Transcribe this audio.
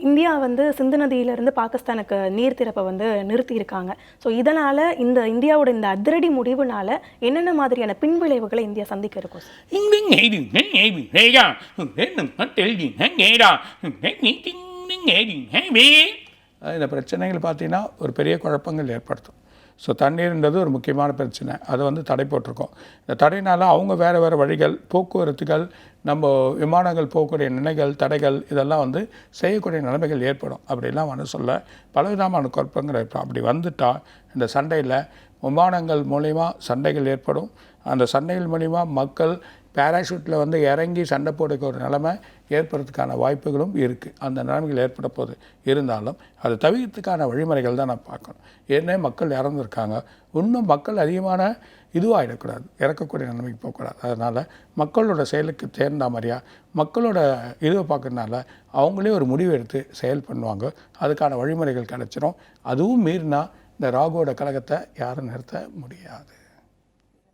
India வந்து சிந்து நதியிலிருந்து பாகிஸ்தானுக்கு நீர் திறப்பை வந்து நிறுத்தியிருக்காங்க. ஸோ இதனால் இந்தியாவோட இந்த அதிரடி முடிவுனால என்னென்ன மாதிரியான பின்விளைவுகளை இந்தியா சந்திக்க இருக்கும் இந்த பிரச்சனைகள் பார்த்தீங்கன்னா ஒரு பெரிய குழப்பங்கள் ஏற்படுத்தும். ஸோ தண்ணீர்ன்றது ஒரு முக்கியமான பிரச்சனை, அதை வந்து தடை போட்டிருக்கோம். இந்த தடையினால் அவங்க வேறு வேறு வழிகள், போக்குவரத்துகள், நம்ம விமானங்கள் போகக்கூடிய நிலைகள், தடைகள் இதெல்லாம் வந்து செய்யக்கூடிய நிலைமைகள் ஏற்படும். அப்படிலாம் வந்து சொல்ல பலவிதமான குழப்பங்கள் ஏற்படும். அப்படி வந்துட்டால் இந்த சண்டையில் விமானங்கள் மூலிமா சண்டைகள் ஏற்படும். அந்த சண்டைகள் மூலிமா மக்கள் பேராஷூட்டில் வந்து இறங்கி சண்டை போடுக்க ஒரு நிலைமை ஏற்படுறதுக்கான வாய்ப்புகளும் இருக்குது. அந்த நிலைமைகள் ஏற்பட போது இருந்தாலும் அதை தவிர்த்துக்கான வழிமுறைகள் தான் நான் பார்க்கணும். ஏற்கனவே மக்கள் இறந்துருக்காங்க, இன்னும் மக்கள் அதிகமான இதுவாகிடக்கூடாது, இறக்கக்கூடிய நிலைமைக்கு போகக்கூடாது. அதனால் மக்களோட செயலுக்கு தேர்ந்த மாதிரியா மக்களோட இதுவை பார்க்கறதுனால அவங்களே ஒரு முடிவு எடுத்து செயல் பண்ணுவாங்க. அதுக்கான வழிமுறைகள் கிடச்சிரும். அதுவும் மீறினா இந்த ராகுவோட கழகத்தை யாரும் நிறுத்த முடியாது.